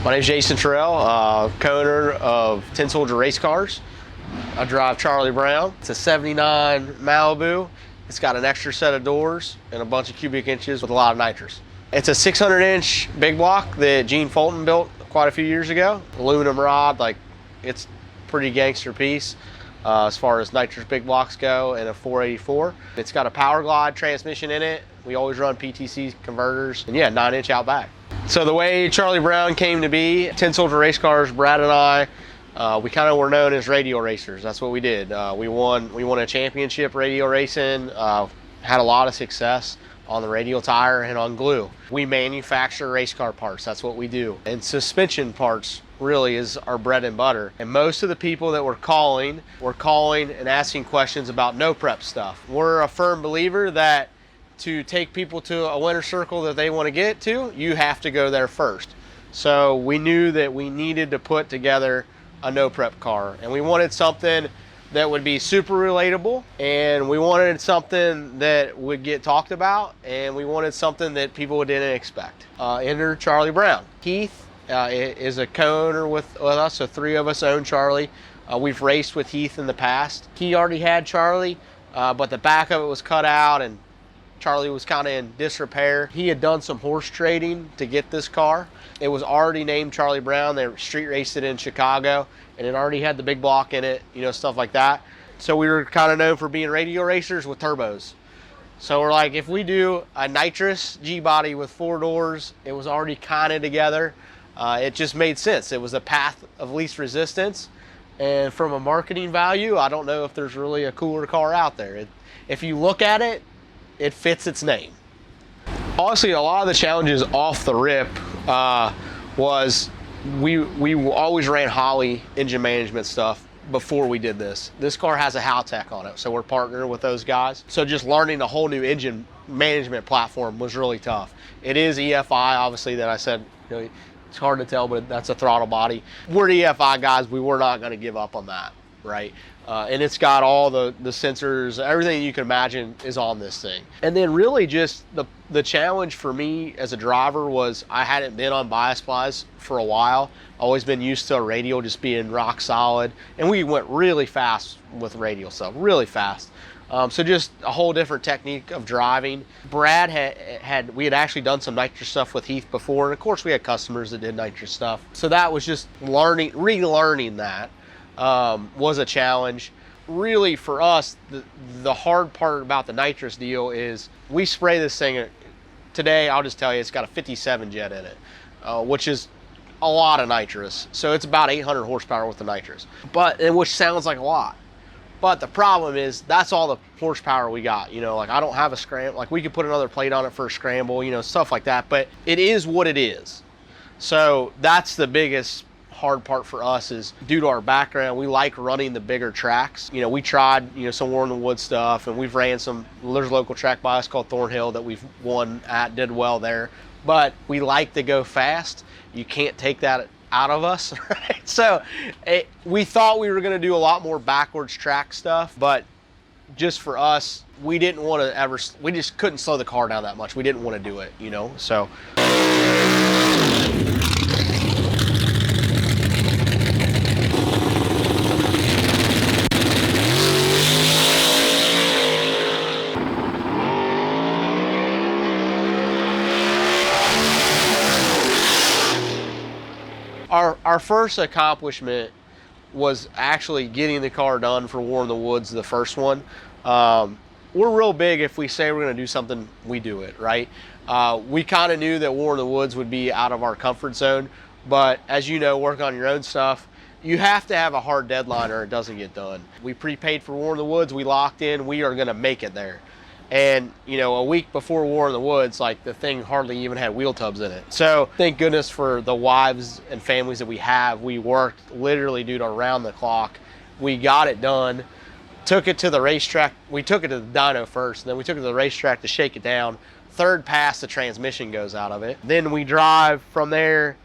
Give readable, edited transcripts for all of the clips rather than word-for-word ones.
My name is Jason Terrell, co-owner of 10 Soldier Race Cars. I drive Charlie Brown. It's a 79 Malibu. It's got an extra set of doors and a bunch of cubic inches with a lot of nitrous. It's a 600-inch big block that Gene Fulton built quite a few years ago. Aluminum rod, like it's a pretty gangster piece as far as nitrous big blocks go, and a 484. It's got a Power Glide transmission in it. We always run PTC converters, and yeah, 9-inch out back. So the way Charlie Brown came to be, 10 Soldier Race Cars, Brad and I, we kind of were known as radial racers. That's what we did. We won a championship radial racing, had a lot of success on the radial tire and on glue. We manufacture race car parts. That's what we do. And suspension parts really is our bread and butter. And most of the people that were calling and asking questions about no prep stuff. We're a firm believer that to take people to a winner circle that they want to get to, you have to go there first. So we knew that we needed to put together a no prep car, and we wanted something that would be super relatable, and we wanted something that would get talked about, and we wanted something that people didn't expect. Enter Charlie Brown. Heath is a co-owner with us, so 3 of us own Charlie. We've raced with Heath in the past. He already had Charlie, but the back of it was cut out, and Charlie was kind of in disrepair. He had done some horse trading to get this car. It was already named Charlie Brown. They street raced it in Chicago, and it already had the big block in it, you know, stuff like that. So we were kind of known for being radial racers with turbos. So we're like, if we do a nitrous G-body with 4 doors, it was already kind of together. It just made sense. It was a path of least resistance. And from a marketing value, I don't know if there's really a cooler car out there. If you look at it, it fits its name. Honestly, a lot of the challenges off the rip was we always ran Holley engine management stuff before we did this. This car has a Haltech on it, so we're partnering with those guys. So just learning a whole new engine management platform was really tough. It is EFI, obviously, that I said, you know, it's hard to tell, but that's a throttle body. We're EFI guys, we were not gonna give up on that, right? And it's got all the sensors, everything you can imagine is on this thing. And then really just the challenge for me as a driver was I hadn't been on bias plies for a while. Always been used to a radial just being rock solid. And we went really fast with radial stuff, really fast. So just a whole different technique of driving. Brad we had actually done some nitrous stuff with Heath before. And of course we had customers that did nitrous stuff. So that was just relearning that. Was a challenge. Really for us, the hard part about the nitrous deal is we spray this thing. Today, I'll just tell you, it's got a 57 jet in it, which is a lot of nitrous. So it's about 800 horsepower with the nitrous, which sounds like a lot. But the problem is that's all the horsepower we got. You know, like I don't have a scramble. Like we could put another plate on it for a scramble, you know, stuff like that. But it is what it is. So that's the biggest hard part for us is due to our background, we like running the bigger tracks. You know, we tried, you know, some War in the Woods stuff, and we've ran there's a local track by us called Thornhill that we've won at, did well there. But we like to go fast. You can't take that out of us, right? So we thought we were going to do a lot more backwards track stuff, but just for us, we didn't want to we just couldn't slow the car down that much. We didn't want to do it, you know, so. Our first accomplishment was actually getting the car done for War in the Woods, the first one. We're real big if we say we're going to do something, we do it, right? We kind of knew that War in the Woods would be out of our comfort zone, but as you know, working on your own stuff, you have to have a hard deadline or it doesn't get done. We prepaid for War in the Woods, we locked in, we are going to make it there. And, you know, a week before War in the Woods, like the thing hardly even had wheel tubs in it. So thank goodness for the wives and families that we have. We worked literally, dude, around the clock. We got it done, took it to the racetrack. We took it to the dyno first, and then we took it to the racetrack to shake it down. Third pass, the transmission goes out of it. Then we drive from there.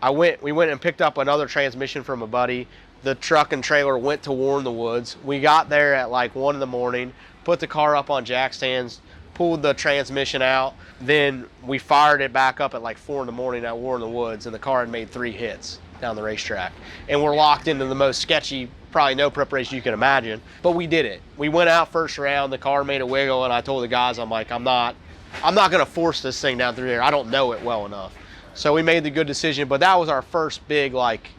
We went and picked up another transmission from a buddy. The truck and trailer went to War in the Woods. We got there at like 1 in the morning. Put the car up on jack stands, pulled the transmission out. Then we fired it back up at like 4 in the morning at War in the Woods, and the car had made 3 hits down the racetrack. And we're locked into the most sketchy, probably no preparation you can imagine, but we did it. We went out first round, the car made a wiggle, and I told the guys, I'm like, I'm not gonna force this thing down through there. I don't know it well enough. So we made the good decision, but that was our first big, like,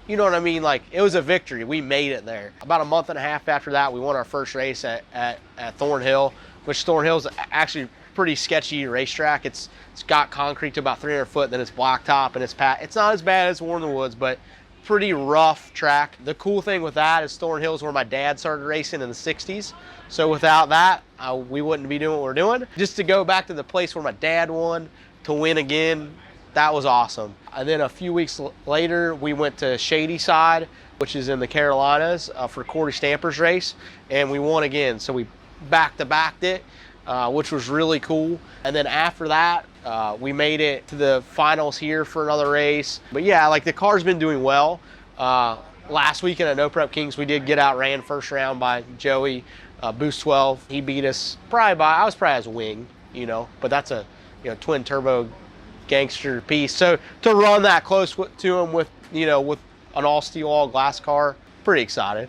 you know what I mean? Like, it was a victory. We made it there. About a month and a half after that, we won our first race at Thornhill, which Thornhill's actually pretty sketchy racetrack. It's got concrete to about 300 foot, then it's blacktop, and it's not as bad as War in the Woods, but pretty rough track. The cool thing with that is Thornhill's where my dad started racing in the 60s. So without that, we wouldn't be doing what we're doing. Just to go back to the place where my dad won, to win again, that was awesome. And then a few weeks later, we went to Shadyside, which is in the Carolinas, for Corey Stamper's race, and we won again. So we back-to-backed it, which was really cool. And then after that, we made it to the finals here for another race. But yeah, like, the car's been doing well. Last weekend at No Prep Kings, we did get outran first round by Joey, Boost 12. He beat us I was probably his wing, you know, but that's a, you know, twin turbo gangster piece. So to run that close to him with, you know, with an all steel, all glass car, pretty excited.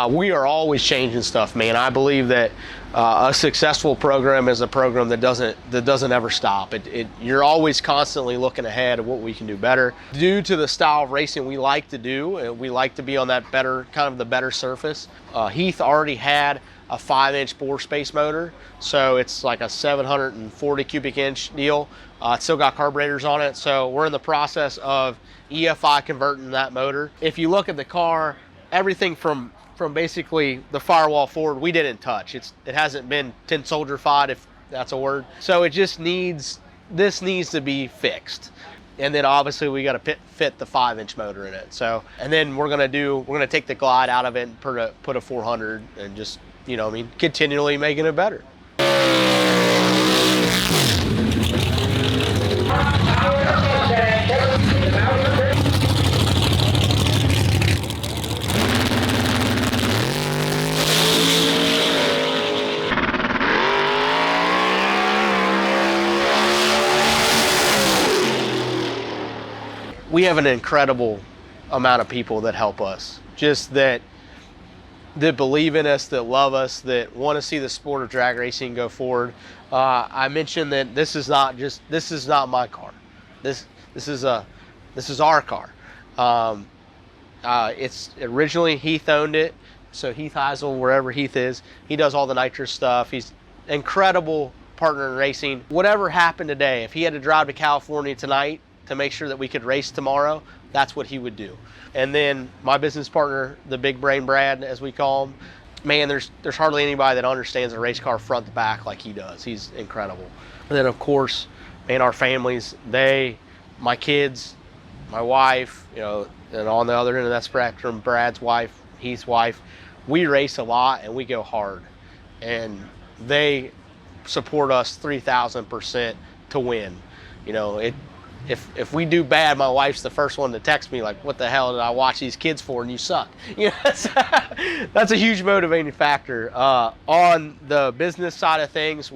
We are always changing stuff, man. I believe that a successful program is a program that doesn't ever stop. You're always constantly looking ahead at what we can do better. Due to the style of racing we like to do, we like to be on that better, kind of the better surface. Heath already had a 5-inch bore space motor, so it's like a 740 cubic inch deal. It's still got carburetors on it, so we're in the process of EFI converting that motor. If you look at the car, everything from basically the firewall forward, we didn't touch. It hasn't been tin soldier-fied, if that's a word. So this needs to be fixed. And then obviously we got to fit the 5-inch motor in it. So, and then we're gonna take the glide out of it and put a 400 and just, you know what I mean, continually making it better. We have an incredible amount of people that help us, just that believe in us, that love us, that want to see the sport of drag racing go forward. I mentioned that this is not my car. This is our car. It's originally Heath owned it, so Heath Heisel, wherever Heath is, he does all the nitrous stuff. He's an incredible partner in racing. Whatever happened today, if he had to drive to California tonight to make sure that we could race tomorrow, that's what he would do. And then my business partner, the big brain Brad, as we call him, man, there's hardly anybody that understands a race car front to back like he does. He's incredible. And then of course, man, our families, my kids, my wife, you know, and on the other end of that spectrum, Brad's wife, Heath's wife, we race a lot and we go hard. And they support us 3,000% to win. You know, if we do bad, my wife's the first one to text me like, what the hell did I watch these kids for and you suck? You know, that's a huge motivating factor. On the business side of things,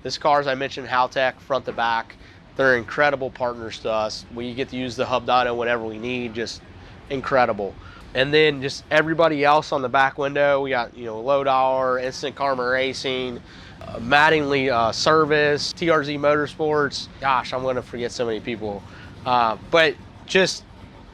this car, as I mentioned, Haltech, front to back, they're incredible partners to us. We get to use the hub dyno whenever we need, just incredible. And then just everybody else on the back window, we got, you know, Lowdar, Instant Karma Racing, Mattingly Service, TRZ Motorsports. Gosh, I'm going to forget so many people. But just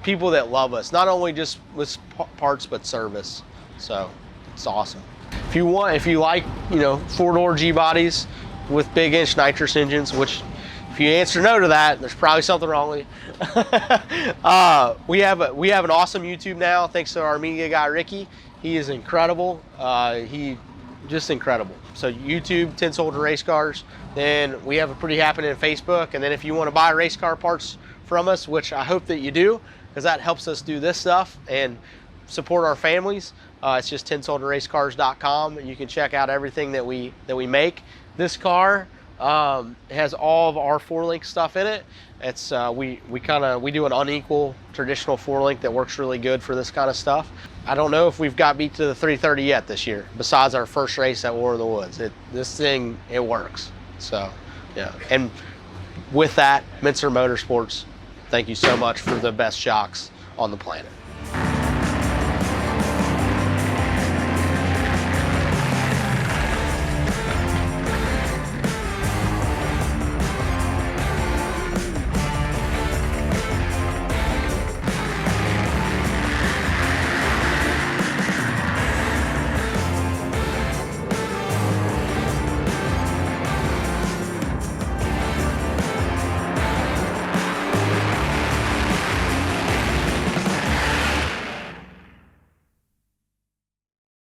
people that love us, not only just with parts, but service. So it's awesome. If you like, you know, 4-door G bodies with big inch nitrous engines, which if you answer no to that, there's probably something wrong with you. We have an awesome YouTube now, thanks to our media guy, Ricky. He is incredible. He just incredible. So YouTube, Tin Soldier Race Cars. Then we have a pretty happening in Facebook. And then if you want to buy race car parts from us, which I hope that you do, because that helps us do this stuff and support our families, it's just tinsoldierracecars.com. You can check out everything that we make. This car It has all of our 4-link stuff in it. It's we do an unequal traditional 4-link that works really good for this kind of stuff. I don't know if we've got beat to the 330 yet this year, besides our first race at War of the Woods. This thing, it works. So, yeah. And with that, Mincer Motorsports, thank you so much for the best shocks on the planet.